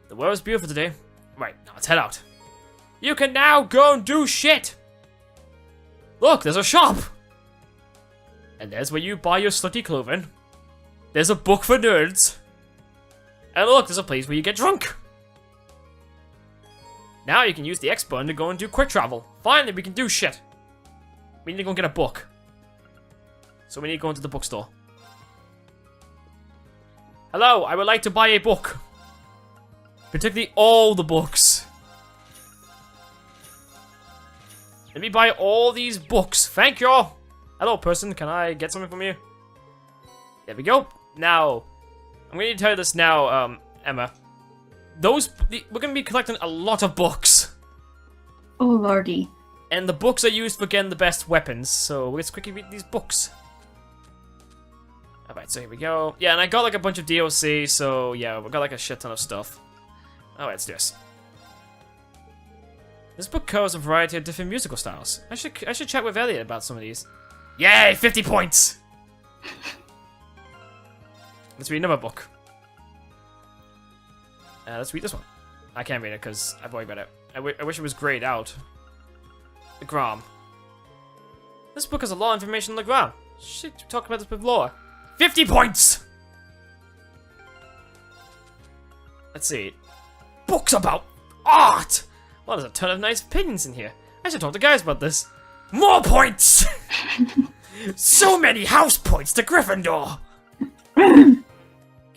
The weather's beautiful today. Right, now let's head out. You can now go and do shit! Look, there's a shop! And there's where you buy your slutty clothing. There's a book for nerds. And look, there's a place where you get drunk. Now you can use the X button to go and do quick travel. Finally, we can do shit. We need to go and get a book. So we need to go into the bookstore. Hello, I would like to buy a book. Particularly all the books. Let me buy all these books. Thank you. Hello, person. Can I get something from you? There we go. Now, I'm going to tell you this now, Emma. We're going to be collecting a lot of books. Oh, lordy. And the books are used for getting the best weapons. So let's quickly read these books. Alright, so here we go. Yeah, and I got like a bunch of DLC, so yeah, we got like a shit ton of stuff. Alright, let's do this. This book covers a variety of different musical styles. I should chat with Elliot about some of these. Yay, 50 points! Let's read another book. Let's read this one. I can't read it because I've already read it. I wish it was grayed out. The Gram. This book has a lot of information on the Gram. Should talk about this with Laura. 50 points! Let's see. Books about art! Well, there's a ton of nice opinions in here. I should talk to guys about this. More points! So many house points to Gryffindor! Can't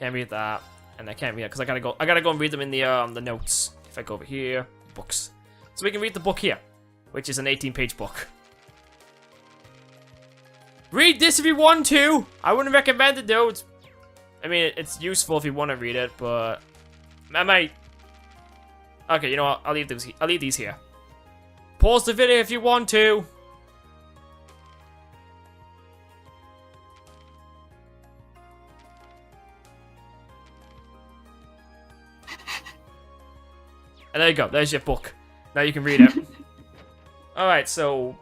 read that. And I can't read it because I gotta go and read them in the notes. If I go over here, books. So we can read the book here, which is an 18-page book. Read this if you want to! I wouldn't recommend it though. I mean, it's useful if you want to read it, but I might. Okay, you know what? I'll leave these here. Pause the video if you want to. And there you go. There's your book. Now you can read it. All right, so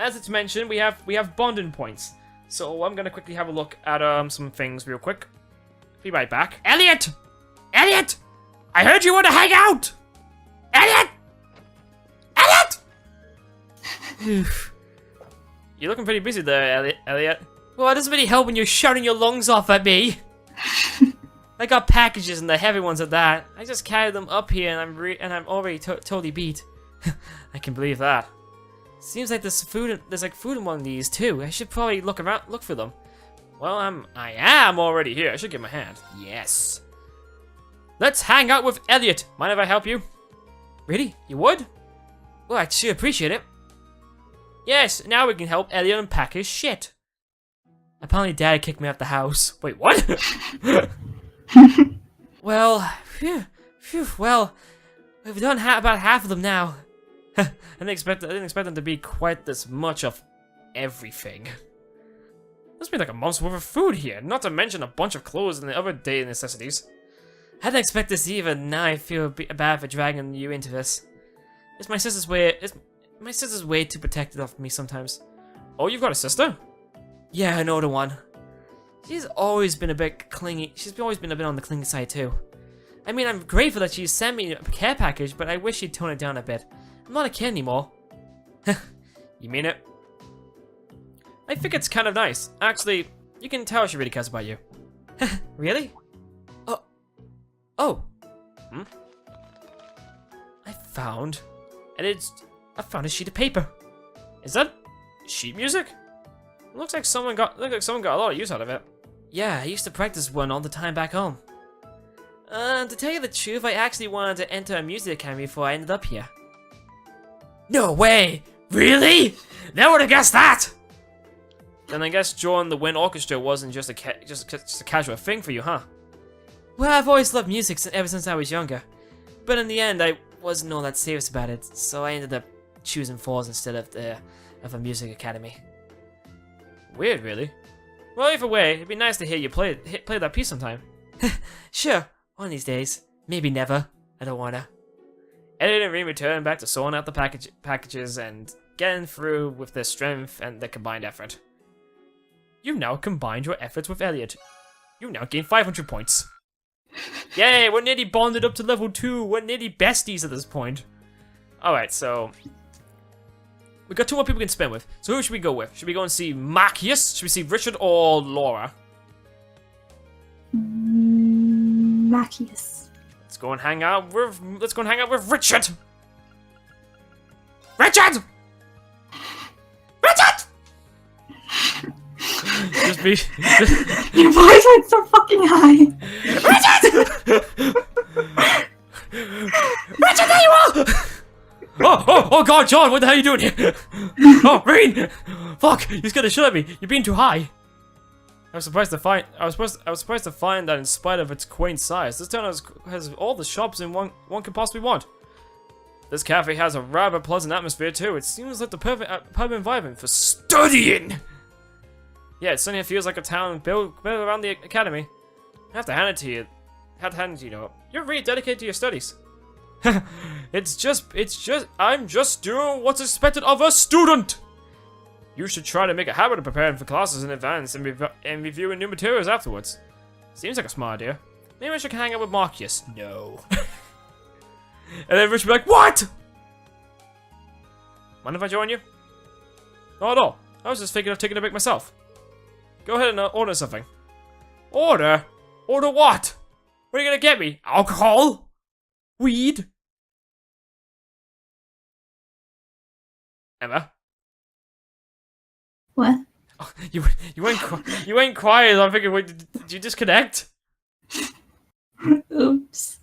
as it's mentioned, we have bonding points. So I'm gonna quickly have a look at some things real quick. Be right back. Elliot! Elliot! I heard you want to hang out! Elliot! Elliot! You're looking pretty busy there, Elliot. Well, it doesn't really help when you're shouting your lungs off at me. I got packages and the heavy ones at that. I just carried them up here and I'm already totally beat. I can believe that. Seems like there's like food in one of these too. I should probably look for them. Well, I am already here. I should give him a hand. Yes. Let's hang out with Elliot. Mind if I help you? Really? You would? Well, I'd sure appreciate it. Yes, now we can help Elliot unpack his shit. Apparently Dad kicked me out the house. Wait, what? Well, well, we've done about half of them now. I didn't expect them to be quite this much of everything. Must be like a month's worth of food here, not to mention a bunch of clothes and the other daily necessities. I didn't expect this either. Now I feel bad for dragging you into this. It's my sister's way. It's my sister's way too protective of me sometimes. Oh, you've got a sister? Yeah, an older one. She's always been a bit clingy. She's always been a bit on the clingy side too. I mean, I'm grateful that she sent me a care package, but I wish she'd tone it down a bit. I'm not a kid anymore. You mean it? I think it's kind of nice. Actually, you can tell she really cares about you. Really? Oh. I found a sheet of paper. Is that sheet music? It looks like someone got a lot of use out of it. Yeah, I used to practice one all the time back home. To tell you the truth, I actually wanted to enter a music academy before I ended up here. No way! Really? Never would have guessed that! Then I guess joining the Wind Orchestra wasn't just a casual thing for you, huh? Well, I've always loved music ever since I was younger. But in the end, I wasn't all that serious about it, so I ended up choosing falls instead of a music academy. Weird, really. Well, either way, it'd be nice to hear you play that piece sometime. Sure, one of these days. Maybe never. I don't wanna. Elliot and Reem return back to sorting out the packages and getting through with their strength and their combined effort. You've now combined your efforts with Elliot. You now gain 500 points. Yay, we're nearly bonded up to level 2. We're nearly besties at this point. Alright, so... we got 2 more people we can spin with. So who should we go with? Should we go and see Marcus? Should we see Richard or Laura? Marcus. Let's go and hang out with Richard! Richard! Richard! Just be... Your voice went so fucking high. Richard, there you are! Oh God, John, what the hell are you doing here? Oh, Rain! Fuck, he's gonna shut at me. You're being too high. I was surprised to find that in spite of its quaint size, this town has all the shops in one could possibly want. This cafe has a rather pleasant atmosphere too. It seems like the perfect pub environment for studying. Yeah, it certainly feels like a town built around the academy. I have to hand it to you. Though. You're really dedicated to your studies. I'm just doing what's expected of a student. You should try to make a habit of preparing for classes in advance and reviewing new materials afterwards. Seems like a smart idea. Maybe I should hang out with Marcus. No. And then Rich will be like, what? Mind if I join you? Not at all. I was just thinking of taking a break myself. Go ahead and order something. Order? Order what? What are you gonna get me? Alcohol? Weed? Emma? What? Oh, you went quiet. I'm thinking, wait, did you disconnect? Oops.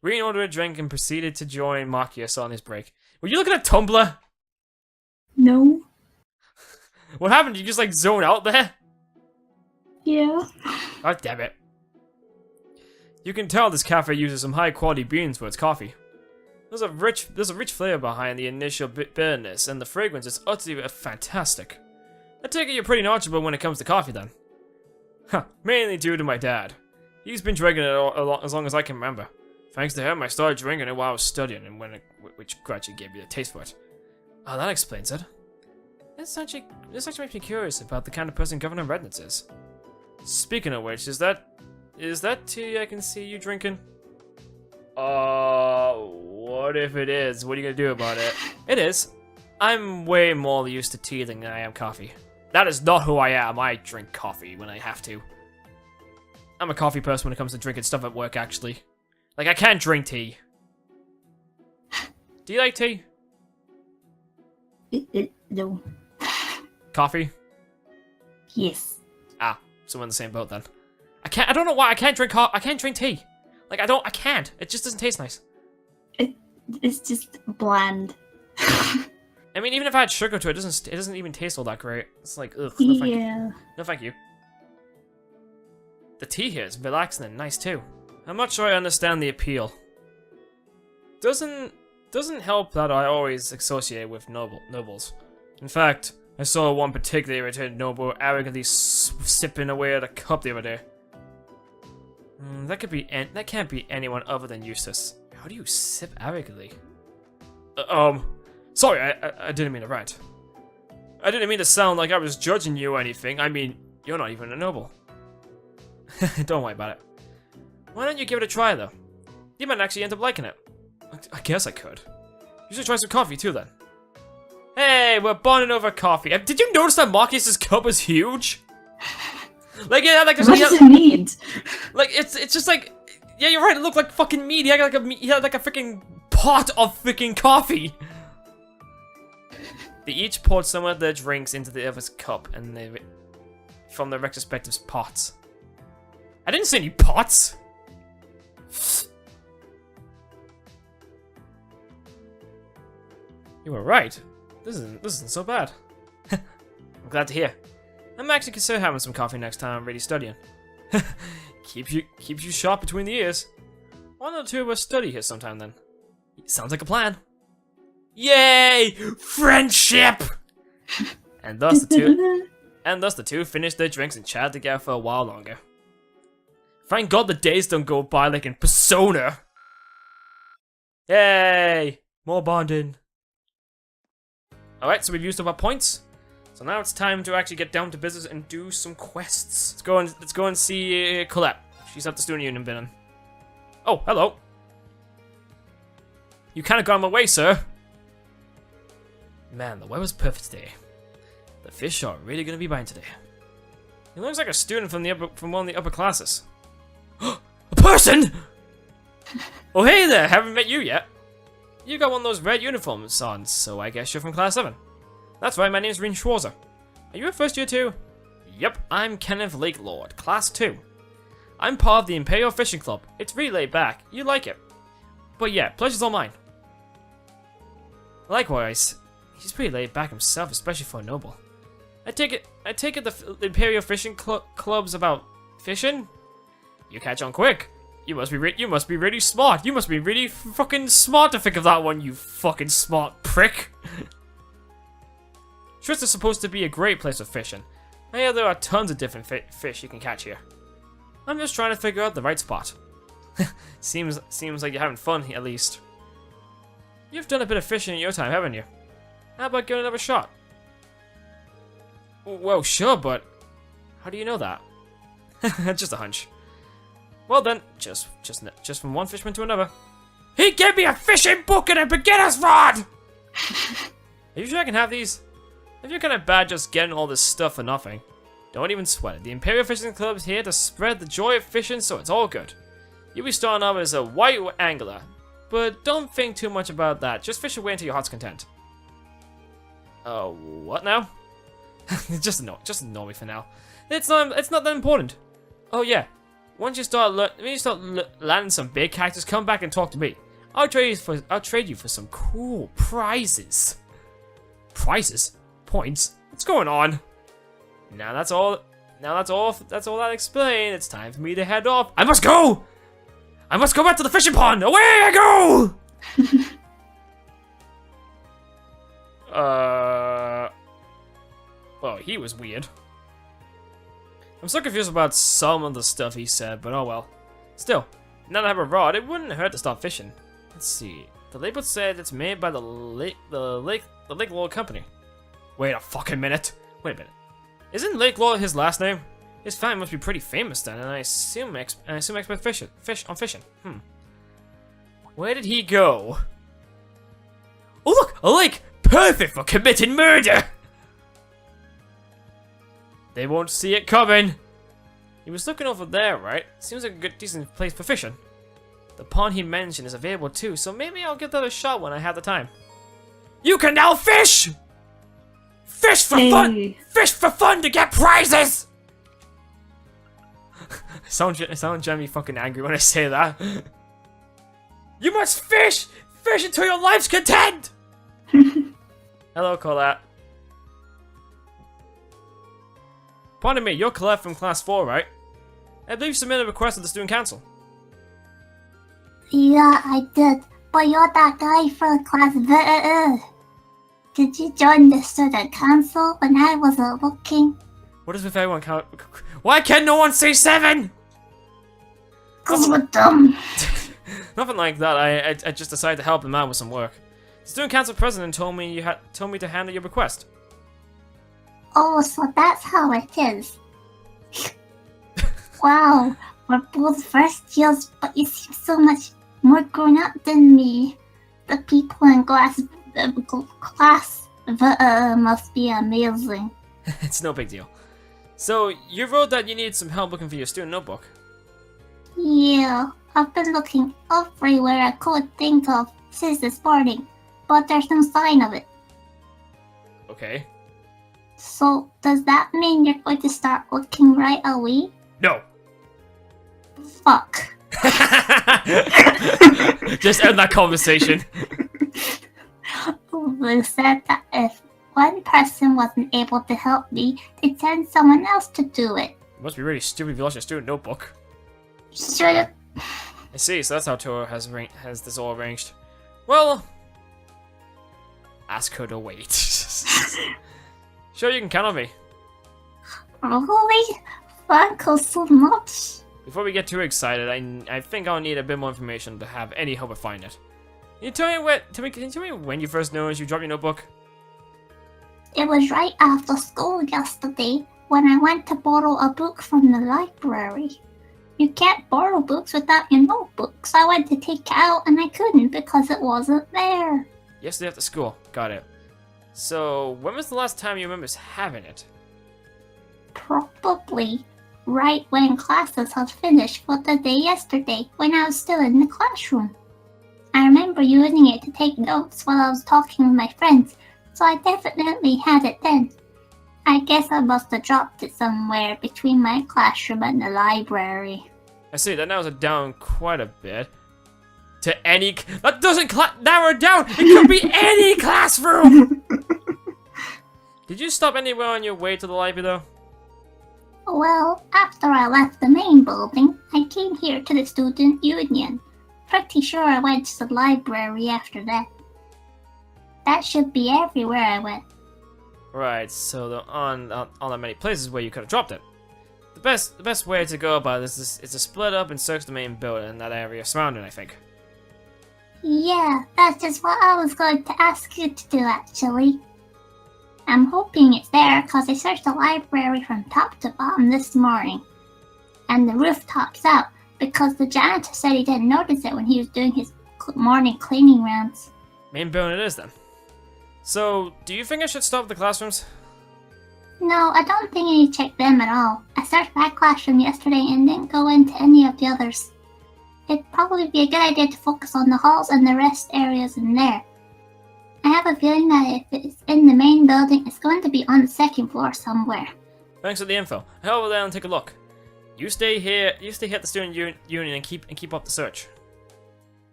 Reen ordered a drink and proceeded to join Marcus on his break. Were you looking at Tumblr? No. What happened? Did you just like zone out there? Yeah. God damn it. You can tell this cafe uses some high quality beans for its coffee. There's a rich flavor behind the initial bitterness, and the fragrance is utterly fantastic. I take it you're pretty knowledgeable when it comes to coffee then. Huh, mainly due to my dad. He's been drinking it as long as I can remember. Thanks to him, I started drinking it while I was studying, and which gradually gave me a taste for it. Oh, that explains it. This actually makes me curious about the kind of person Governor Rednitz is. Speaking of which, is that tea I can see you drinking? What if it is? What are you gonna do about it? It is. I'm way more used to tea than I am coffee. That is not who I am. I drink coffee when I have to. I'm a coffee person when it comes to drinking stuff at work, actually. Like, I can't drink tea. Do you like tea? No. Coffee? Yes. Ah, so we're in the same boat then. I don't know why I can't drink tea. Like, I can't. It just doesn't taste nice. It's just bland. I mean, even if I had sugar to it, it doesn't even taste all that great. It's like, ugh. No, thank you. No, thank you. The tea here is relaxing and nice too. I'm not sure I understand the appeal. Doesn't help that I always associate with nobles. In fact, I saw one particularly irritated noble arrogantly sipping away at a cup the other day. That can't be anyone other than Eustace. How do you sip arrogantly? Sorry, I didn't mean to rant. I didn't mean to sound like I was judging you or anything. I mean, you're not even a noble. Don't worry about it. Why don't you give it a try, though? You might actually end up liking it. I guess I could. You should try some coffee, too, then. Hey, we're bonding over coffee. Did you notice that Marcus's cup was huge? Like, yeah, like... What does it mean? Like, it's just like... Yeah, you're right, it looked like fucking meat. He had like a freaking pot of freaking coffee. They each poured some of their drinks into the other's cup, and from their respective pots. I didn't see any pots. You were right. This isn't so bad. I'm glad to hear. I'm actually considering having some coffee next time I'm really studying. Keeps you sharp between the ears. Why don't the two of us study here sometime then? Sounds like a plan. Yay! Friendship! And thus the two finished their drinks and chatted together for a while longer. Thank God the days don't go by like in Persona. Yay! More bonding. Alright, so we've used up our points. So now it's time to actually get down to business and do some quests. Let's go and see Colette. She's at the student union bin. Oh, hello. You kind of got in my way, sir. Man, the weather's perfect today. The fish are really gonna be biting today. He looks like a student from one of the upper classes. A person! Oh, hey there, haven't met you yet. You got one of those red uniforms on, so I guess you're from class 7. That's right, my name's Rin Schwarzer. Are you a first year too? Yep, I'm Kenneth Lakelord, class 2. I'm part of the Imperial Fishing Club. It's really laid back. You like it. But yeah, pleasure's all mine. Likewise, he's pretty laid back himself, especially for a noble. I take it the Imperial Fishing Club's about fishing? You catch on quick. You must be really smart. You must be really fucking smart to think of that one, you fucking smart prick. Sure, it's supposed to be a great place for fishing. I hear there are tons of different fish you can catch here. I'm just trying to figure out the right spot. Seems like you're having fun, at least. You've done a bit of fishing in your time, haven't you? How about giving it another shot? Well, sure, but how do you know that? Just a hunch. Well then, just from one fisherman to another. He gave me a fishing book and a beginner's rod! Are you sure I can have these? If you're kind of bad just getting all this stuff for nothing, don't even sweat it. The Imperial Fishing Club is here to spread the joy of fishing, so it's all good. You'll be starting off as a white angler, but don't think too much about that. Just fish away until your heart's content. Oh, what now? just ignore me for now. It's not that important. Oh yeah, once you start landing some big characters, come back and talk to me. I'll trade you for some cool prizes. Prizes? Points? What's going on? Now that's all that explained. It's time for me to head off. I must go! I must go back to the fishing pond! Away I go! Well, he was weird. I'm so confused about some of the stuff he said, but oh well. Still, now that I have a rod, it wouldn't hurt to start fishing. Let's see. The label said it's made by the Lake Lord Company. Wait a fucking minute. Wait a minute. Isn't Lake Lord his last name? His family must be pretty famous then, and I assume expect fish on fishing. Where did he go? Oh look, a lake! Perfect for committing murder! They won't see it coming. He was looking over there, right? Seems like a good, decent place for fishing. The pond he mentioned is available too, so maybe I'll give that a shot when I have the time. You can now fish! Fish for fun! Fish for fun to get prizes! I sound genuinely fucking angry when I say that. You must fish! Fish until your life's content! Hello, Colette. Pardon me, you're Colette from class 4, right? I believe you submitted a request to the student council. Yeah, I did. But you're that guy from class. Did you join the student council when I wasn't looking? What is with everyone count? Why can no one say 7? 'Cause we're dumb. Nothing like that. I just decided to help him out with some work. The student council president told me to handle your request. Oh, so that's how it is. Wow, we're both first years, but you seem so much more grown up than me. The people in class must be amazing. It's no big deal. So, you wrote that you needed some help looking for your student notebook. Yeah, I've been looking everywhere I could think of since this morning, but there's no sign of it. Okay. So, does that mean you're going to start looking right away? No. Fuck. Just end that conversation. They said that if one person wasn't able to help me, they'd send someone else to do it. It must be really stupid if you lost your student notebook. Should've. I see, so that's how Toro has this all arranged. Well, ask her to wait. Sure, you can count on me. Really? Thank you so much. Before we get too excited, I think I'll need a bit more information to have any hope of finding it. Can you tell me when you first noticed you dropped your notebook? It was right after school yesterday when I went to borrow a book from the library. You can't borrow books without your notebook, so I went to take it out and I couldn't because it wasn't there. Yesterday after school. Got it. So, when was the last time you remember having it? Probably right when classes had finished for the day yesterday, when I was still in the classroom. I remember using it to take notes while I was talking with my friends, so I definitely had it then. I guess I must have dropped it somewhere between my classroom and the library. I see, that narrows it down quite a bit. To any... That doesn't narrow it down! It could be any classroom! Did you stop anywhere on your way to the library, though? Well, after I left the main building, I came here to the student union. Pretty sure I went to the library after that. That should be everywhere I went. Right, so there aren't that many places where you could have dropped it. The best way to go about this is to split up and search the main building and that area surrounding, I think. Yeah, that's just what I was going to ask you to do, actually. I'm hoping it's there because I searched the library from top to bottom this morning. And the rooftop's out because the janitor said he didn't notice it when he was doing his morning cleaning rounds. Main building it is, then. So, do you think I should stop the classrooms? No, I don't think I need to check them at all. I searched my classroom yesterday and didn't go into any of the others. It'd probably be a good idea to focus on the halls and the rest areas in there. I have a feeling that if it's in the main building, it's going to be on the second floor somewhere. Thanks for the info. Head over there and take a look. You stay here. You stay here at the student union and keep up the search.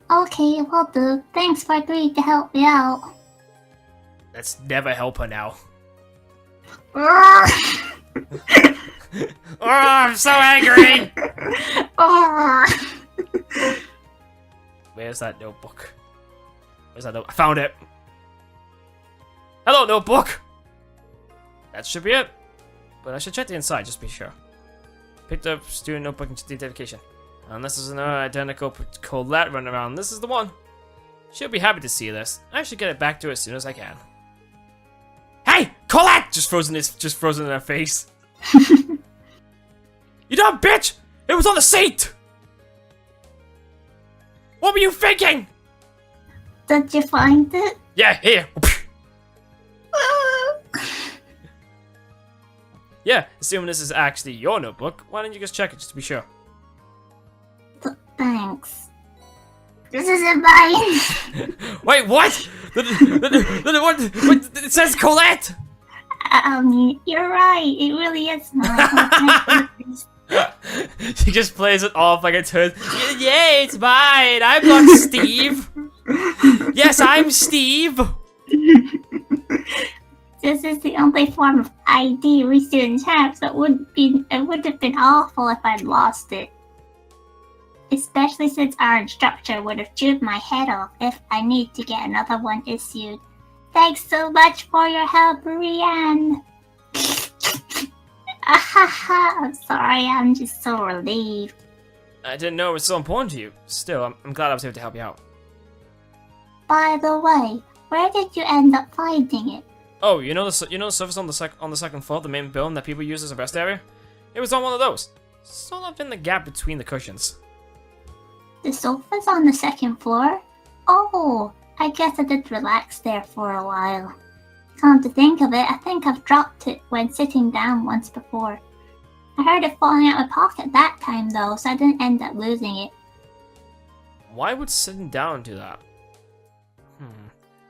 Okay, will do. Thanks for agreeing to help me out. Let's never help her now. Oh, I'm so angry! Where's that notebook? Where's that notebook? I found it! Hello, notebook! That should be it. But I should check the inside, just to be sure. Picked up student notebook and identification. Unless there's another identical Colette running around, this is the one. She'll be happy to see this. I should get it back to her as soon as I can. Hey, Colette! Just frozen in her face. You dumb bitch! It was on the seat! What were you thinking? did you find it? Yeah, here. Yeah, assuming this is actually your notebook, why don't you just check it just to be sure? Thanks. This isn't mine. Wait, what? What? It says Colette! You're right. It really is mine. She just plays it off like it's hers. Yay, it's mine! I'm not Steve! Yes, I'm Steve! This is the only form of ID we students have, so it would have been awful if I'd lost it. Especially since our instructor would have chewed my head off if I need to get another one issued. Thanks so much for your help, Rianne. I'm sorry, I'm just so relieved. I didn't know it was so important to you. Still, I'm glad I was able to help you out. By the way, where did you end up finding it? Oh, you know the surface on the second floor, the main building that people use as a rest area? It was on one of those, sort of in the gap between the cushions. The sofa's on the second floor? Oh, I guess I did relax there for a while. Come to think of it, I think I've dropped it when sitting down once before. I heard it falling out of my pocket that time though, so I didn't end up losing it. Why would sitting down do that?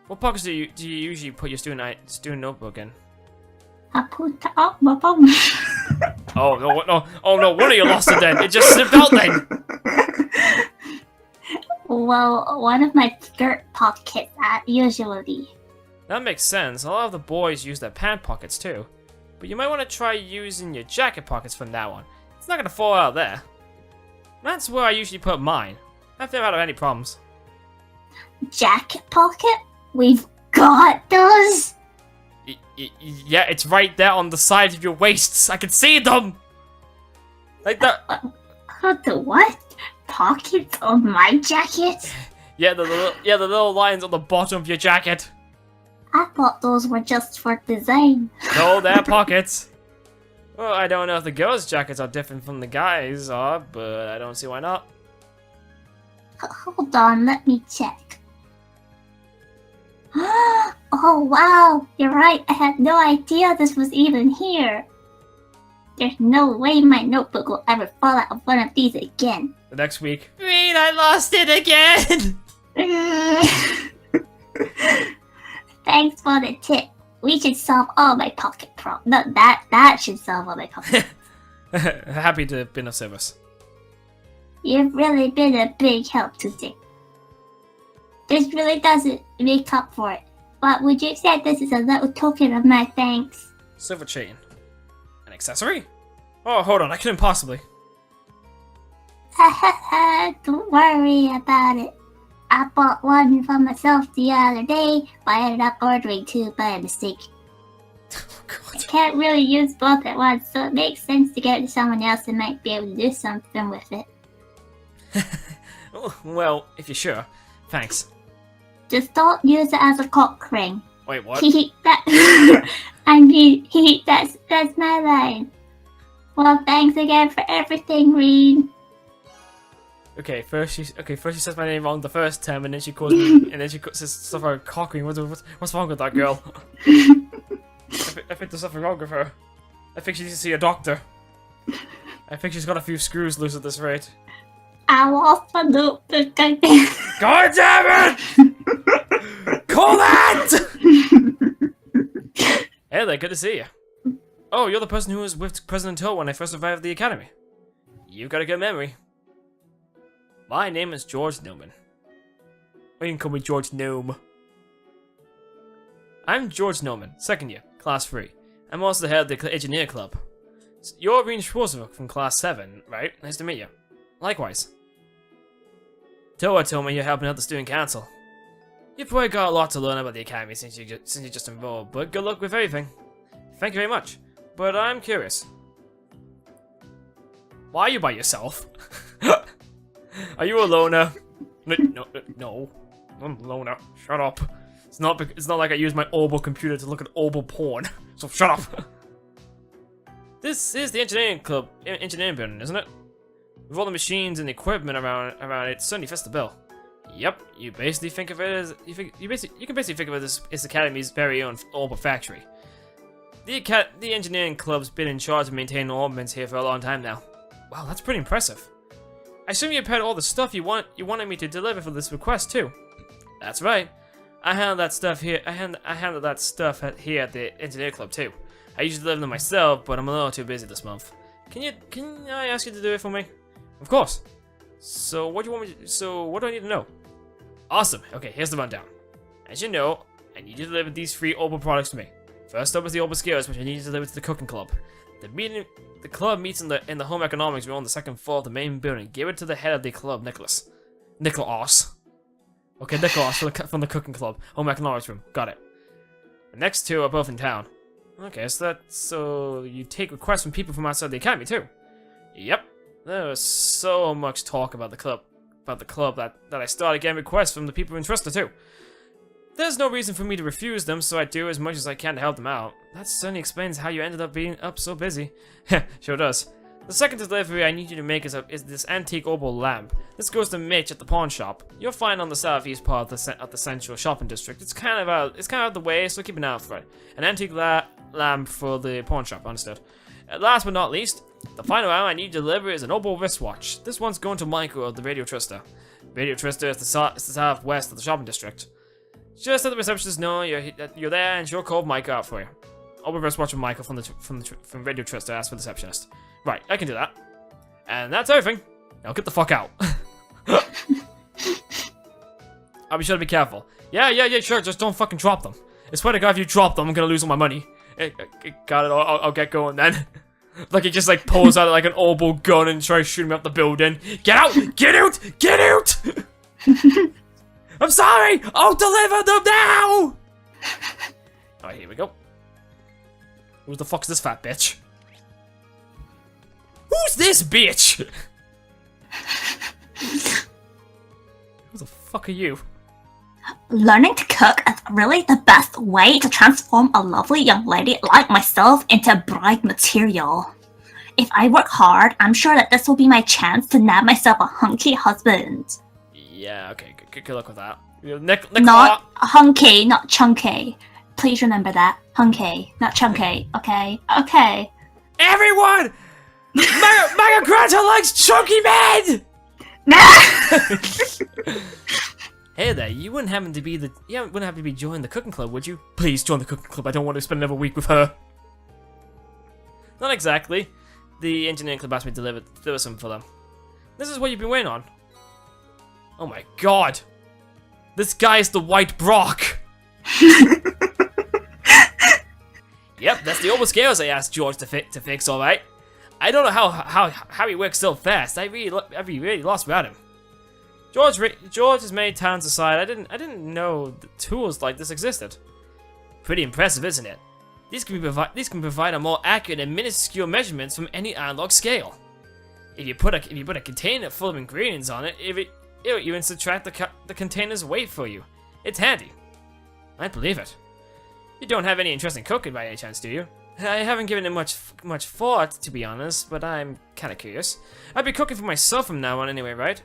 What pockets do you usually put your student notebook in? I put it up my bum. Oh no, one of you lost it then. It just slipped out then. Well, one of my skirt pockets usually. That makes sense. A lot of the boys use their pant pockets too. But you might want to try using your jacket pockets from now on. It's not going to fall out there. That's where I usually put mine. I've never had any problems. Jacket pocket? We've got those? Yeah, it's right there on the sides of your waists. I can see them! Like that. The what? Pockets on my jacket? Yeah, the little lines on the bottom of your jacket. I thought those were just for design. No, they're pockets. Well, I don't know if the girls' jackets are different from the guys' are, but I don't see why not. Hold on, let me check. Oh wow, you're right, I had no idea this was even here. There's no way my notebook will ever fall out of one of these again. The next week, Reed, I lost it again! Thanks for the tip. We should solve all my pocket problems. No, that should solve all my pocket problems. Happy to have been of service. You've really been a big help today. This really doesn't make up for it. But would you accept this as a little token of my thanks? Silver chain. An accessory? Oh, hold on, I couldn't possibly. Don't worry about it. I bought one for myself the other day, but I ended up ordering two by mistake. Oh, God. I can't really use both at once, so it makes sense to get it to someone else that might be able to do something with it. Well, if you're sure. Thanks. Just don't use it as a cock ring. Wait, what? I mean, that's my line. Well, thanks again for everything, Reed. Okay, first she says my name wrong the first time, and then she calls me, and then she says stuff about cock ring. What's wrong with that girl? I think there's something wrong with her. I think she needs to see a doctor. I think she's got a few screws loose at this rate. I lost my notebook again. God damn it! Colette! Hey there, good to see you. Oh, you're the person who was with President Hill when I first arrived at the academy. You've got a good memory. My name is George Newman. Or you can call me George Gnome. I'm George Newman, second year, class 3. I'm also the head of the engineer club. You're Reed Schwarzbrook from class 7, right? Nice to meet you. Likewise. Toa told me you're helping out the student council. You've probably got a lot to learn about the academy since you just enrolled, but good luck with everything. Thank you very much. But I'm curious. Why are you by yourself? Are you a loner? No. I'm a loner. Shut up. It's not like I use my Orbital computer to look at Orbital porn. So shut up. This is the engineering club, engineering building, isn't it? With all the machines and equipment around it, certainly fits the bill. Yep, you basically think of it as you can basically think of it as its academy's very own Orbital factory. The engineering club's been in charge of maintaining orbits here for a long time now. Wow, that's pretty impressive. I assume you prepared all the stuff you wanted me to deliver for this request too. That's right. I handled that stuff here. I handled that stuff here at the engineer club too. I usually deliver them myself, but I'm a little too busy this month. Can I ask you to do it for me? Of course. So what do I need to know? Awesome. Okay, here's the rundown. As you know, I need you to deliver these 3 Orbital products to me. First up is the Orbital Skills, which I need you to deliver to the cooking club. The club meets in the home economics room on the 2nd floor of the main building. Give it to the head of the club, Nicholas. Okay, Nicholas from the cooking club, home economics room. Got it. The next 2 are both in town. Okay, so you take requests from people from outside the academy too. Yep. There was so much talk about the club that I started getting requests from the people interested too. There's no reason for me to refuse them, so I do as much as I can to help them out. That certainly explains how you ended up being up so busy. Sure does. The second delivery I need you to make is this antique Orbital lamp. This goes to Mitch at the pawn shop. You'll find on the southeast part of the central shopping district. It's kind of out of the way, so keep an eye out for it. An antique lamp for the pawn shop, understood. Last but not least, the final item I need to deliver is an Orbital wristwatch. This one's going to Michael of the Radio Trista. Radio Trista is the southwest of the shopping district. Just let the receptionist know you're there, and she'll call Mike out for you. Orbital wristwatch from Michael from Radio Trista. Ask for the receptionist. Right, I can do that. And that's everything. Now get the fuck out. I'll be sure to be careful. Yeah, sure. Just don't fucking drop them. I swear to God, if you drop them, I'm gonna lose all my money. Got it. I'll get going then. Like he just like pulls out like an Orbital gun and tries shooting me up the building. Get out! Get out! Get out! I'm sorry! I'll deliver them now! Alright, here we go. Who the fuck's this fat bitch? Who's this bitch? Who the fuck are you? Learning to cook as really the best way to transform a lovely young lady like myself into bride material. If I work hard, I'm sure that this will be my chance to nab myself a hunky husband. Yeah, okay, good luck with that. Not hunky, not chunky. Please remember that. Hunky, not chunky. Okay? Okay. Everyone! Mega Granta likes chunky men! Hey there, you wouldn't happen to be joining the cooking club, would you? Please join the cooking club, I don't want to spend another week with her. Not exactly. The engineering club asked me to deliver something for them. This is what you've been waiting on. Oh my god! This guy is the White Brock! Yep, that's the oval scales I asked George to fix, alright. I don't know how he works so fast. I really lost without him. George has made towns aside. I didn't know the tools like this existed. Pretty impressive, isn't it? These can provide a more accurate and minuscule measurements from any analog scale. If you put a container full of ingredients on it, it'll even subtract the container's weight for you. It's handy. I believe it. You don't have any interest in cooking by any chance, do you? I haven't given it much thought, to be honest, but I'm kind of curious. I'd be cooking for myself from now on anyway, right?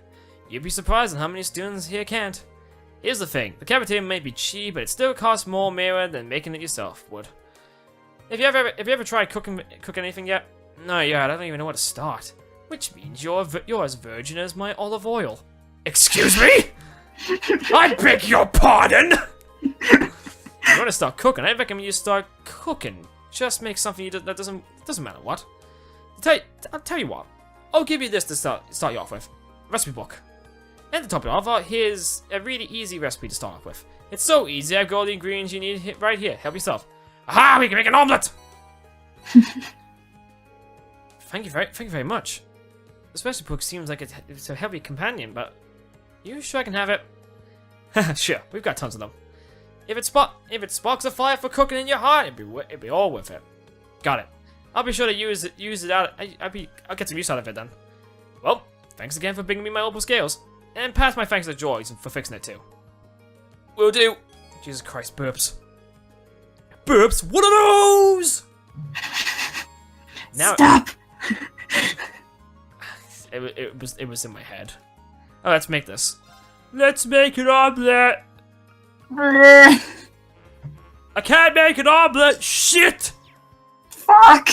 You'd be surprised at how many students here can't. Here's the thing, the cafeteria may be cheap, but it still costs more mirror than making it yourself would. Have you ever tried cooking anything yet? No, yeah, I don't even know where to start. Which means you're as virgin as my olive oil. Excuse me? I beg your pardon? If you want to start cooking, I recommend you start cooking. Just make something that doesn't matter what. I'll tell you what. I'll give you this to start you off with. Recipe book. And to top it off, here's a really easy recipe to start off with. It's so easy. I've got all the ingredients you need right here. Help yourself. Aha! We can make an omelet. Thank you very much. This recipe book seems like it's a heavy companion, but you sure I can have it? Sure, we've got tons of them. If it sparks a fire for cooking in your heart, it'd be all worth it. Got it. I'll be sure to use it out. I'll get some use out of it then. Well, thanks again for bringing me my opal scales, and pass my thanks to Joyce for fixing it too. Will do. Jesus Christ, burps. Burps. What are those? Now. Stop. It was in my head. Oh, let's make this. Let's make an omelet. I can't make an omelet! Shit! Fuck!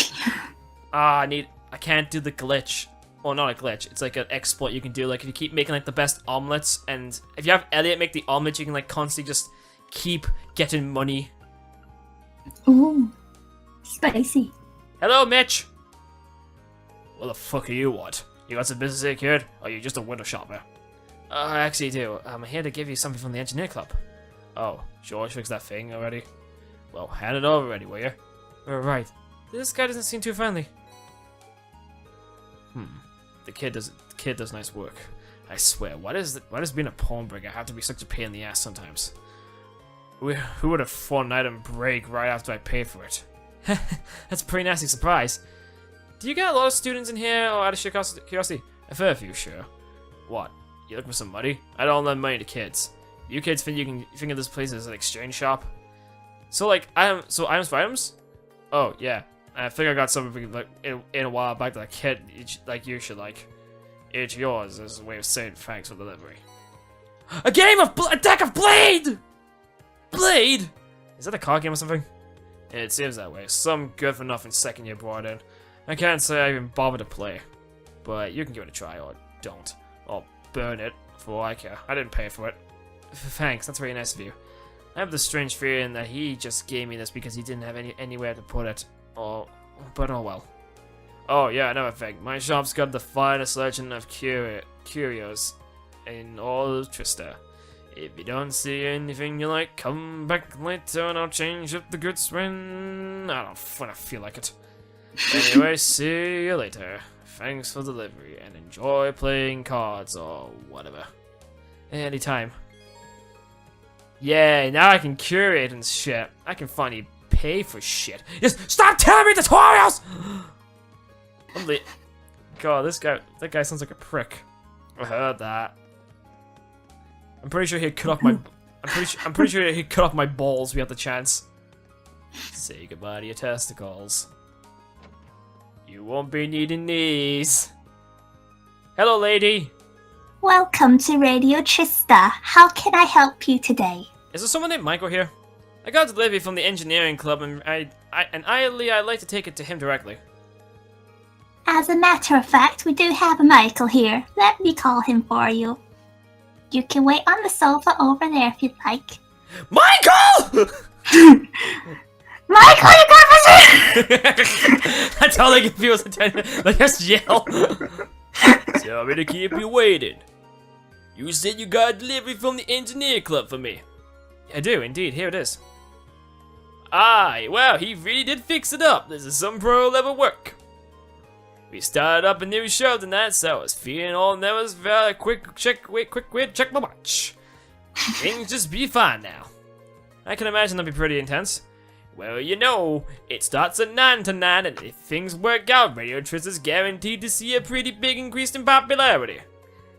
I can't do the glitch. Well, not a glitch. It's like an exploit you can do. Like, if you keep making, like, the best omelets, and if you have Elliot make the omelet, you can, like, constantly just keep getting money. Ooh. Spicy. Hello, Mitch! What the fuck are you, what? You got some business here, kid? Or are you just a window shopper? I actually do. I'm here to give you something from the engineer club. Oh, George fixed that thing already? Well, hand it over already, will you? Right. This guy doesn't seem too friendly. The kid does nice work. I swear, why does being a pawn breaker have to be such a pain in the ass sometimes? Who would have thought an item break right after I paid for it? That's a pretty nasty surprise. Do you get a lot of students in here, or out of sheer curiosity? A fair few, sure. What? You looking for some money? I don't lend money to kids. You kids think of this place as an exchange shop? So items for items? Oh yeah, I think I got something like in a while back that a kid like you should like. It's yours as a way of saying thanks for the delivery. A deck of Blade. Blade? Is that a card game or something? It seems that way. Some good for nothing second year brought in. I can't say I even bothered to play, but you can give it a try or don't. Or burn it for all I care. I didn't pay for it. Thanks, that's very nice of you. I have the strange feeling that he just gave me this because he didn't have anywhere to put it. But oh well. Oh yeah, another thing. My shop's got the finest selection of curios in all of Trista. If you don't see anything you like, come back later and I'll change up the goods when I feel like it. Anyway, see you later. Thanks for the delivery and enjoy playing cards or whatever. Anytime. Yay, now I can curate and shit. I can finally pay for shit. Just stop telling me tutorials! God, that guy sounds like a prick. I heard that. I'm pretty sure he'd cut off my... I'm pretty sure he cut off my balls. We have the chance. Say goodbye to your testicles. You won't be needing these. Hello, lady. Welcome to Radio Trista. How can I help you today? Is there someone named Michael here? I got a delivery from the engineering club, and I'd like to take it to him directly. As a matter of fact, we do have a Michael here. Let me call him for you. You can wait on the sofa over there if you'd like. Michael! Michael, you got me! That's how they give people's attention. Like, just yell. Tell me to keep you waiting. You said you got a delivery from the engineer club for me. I do, indeed. Here it is. Aye, well, he really did fix it up. This is some pro level work. We started up a new show tonight, so I was feeling all nervous. Quick check my watch. Things just be fine now. I can imagine that'd be pretty intense. Well, you know, it starts at 9 tonight, and if things work out, Radio Trist is guaranteed to see a pretty big increase in popularity.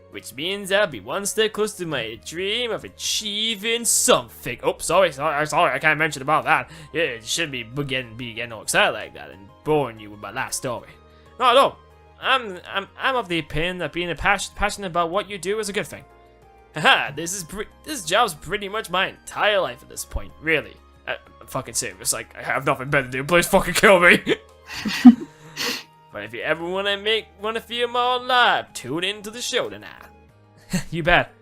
Which means I'll be one step closer to my dream of achieving something. Oh, sorry, I can't mention about that. Yeah, it shouldn't be getting all excited like that and boring you with my last story. Not at all. I'm of the opinion that being passionate about what you do is a good thing. Haha, this job's pretty much my entire life at this point, really. I'm fucking serious, like, I have nothing better to do, please fucking kill me. But if you ever wanna feel more alive, tune into the show tonight. You bet.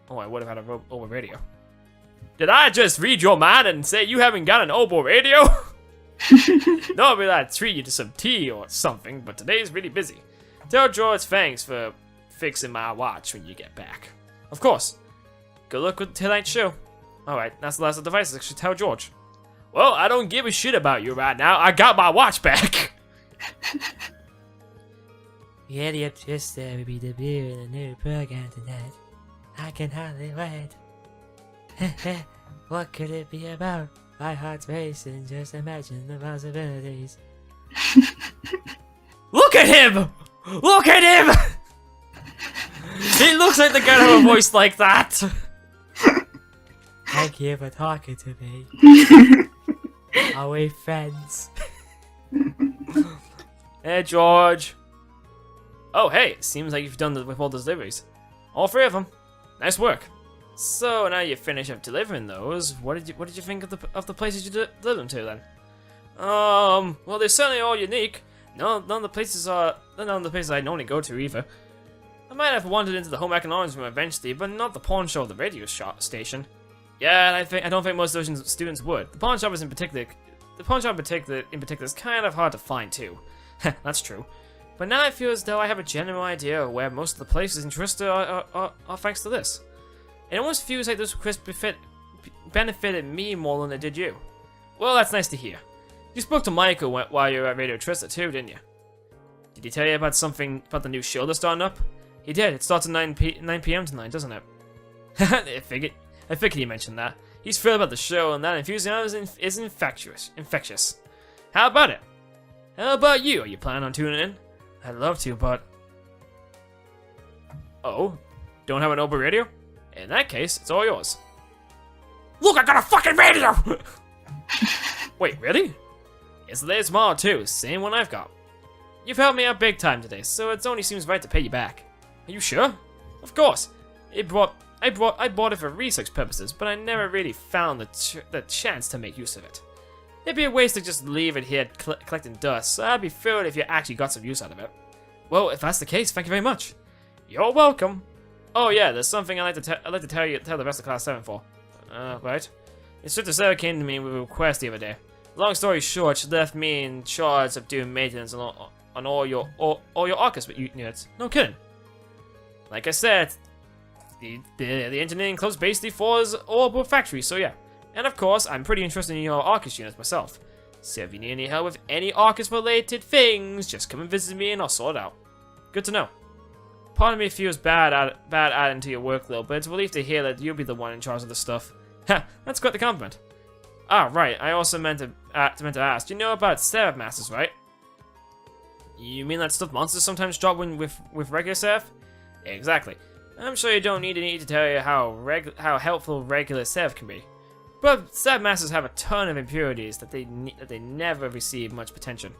Oh, I would have had a oboe radio. Did I just read your mind and say you haven't got an oboe radio? Normally I'd treat you to some tea or something, but today's really busy. Tell George thanks for fixing my watch when you get back. Of course. Good luck with tonight's show. Alright, that's the last of the devices. I should tell George. Well, I don't give a shit about you right now. I got my watch back. Radio Trista will be debuting a new program tonight. I can hardly wait. What could it be about? My heart's racing, just imagine the possibilities. Look at him! Look at him! He looks like the guy who has a voice like that. Thank you for talking to me. Are we friends? Hey, George. Oh, hey, seems like you've done with all the deliveries. All 3 of them. Nice work. So now you finish up delivering those. What did you think of the places you delivered them to then? Well, they're certainly all unique. None of the places I normally go to either. I might have wandered into the home economics room eventually, but not the pawn shop or the radio station. Yeah, I don't think most Ocean students would. The pawn shop in particular is kind of hard to find too. That's true. But now I feel as though I have a general idea of where most of the places in Trista are thanks to this. It almost feels like this quest benefited me more than it did you. Well, that's nice to hear. You spoke to Michael while you were at Radio Trista too, didn't you? Did he tell you about the new show that's starting up? He did. It starts at 9 p.m. tonight, doesn't it? I figured he mentioned that. He's thrilled about the show, and that enthusiasm is infectious. How about it? How about you? Are you planning on tuning in? I'd love to, but... Oh? Don't have an oboe radio? In that case, it's all yours. Look, I got a fucking radio! Wait, really? It's the latest model too, same one I've got. You've helped me out big time today, so it only seems right to pay you back. Are you sure? Of course. I bought it for research purposes, but I never really found the chance to make use of it. It'd be a waste to just leave it here collecting dust, so I'd be thrilled if you actually got some use out of it. Well, if that's the case, thank you very much. You're welcome. Oh yeah, there's something I'd like to tell the rest of Class 7 for. Right. Instructor Sarah came to me with a request the other day. Long story short, she left me in charge of doing maintenance on all your Arcus units. No kidding. Like I said, the engineering club's basically for his orbital factory, so yeah. And of course, I'm pretty interested in your Arcus units myself. So if you need any help with any Arcus related things, just come and visit me and I'll sort it out. Good to know. Part of me feels bad adding to your workload, but it's a relief to hear that you'll be the one in charge of the stuff. Ha, that's quite the compliment. Ah, right, I also meant to ask, you know about Seraph Masters, right? You mean that stuff monsters sometimes drop with regular Seraph? Exactly. I'm sure you don't need me to tell you how helpful regular Sev can be. But Sev masters have a ton of impurities that they never receive much attention.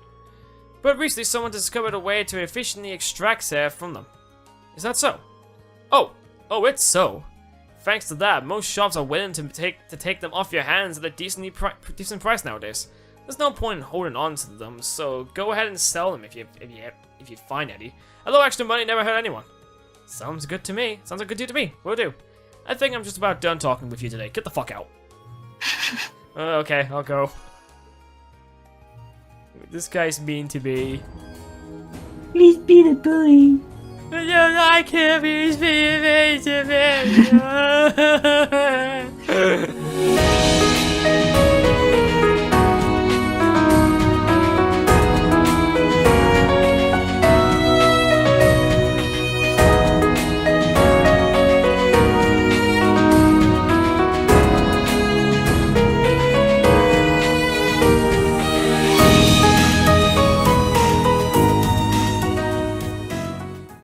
But recently someone discovered a way to efficiently extract Sev from them. Is that so? Oh, it's so. Thanks to that, most shops are willing to take them off your hands at a decent price nowadays. There's no point in holding on to them, so go ahead and sell them if you find any. A little extra money never hurt anyone. Sounds good to me. Sounds like a good deal to me. Will do. I think I'm just about done talking with you today. Get the fuck out. Okay, I'll go. This guy's mean to me. Please be the bully. I can't be mean to me.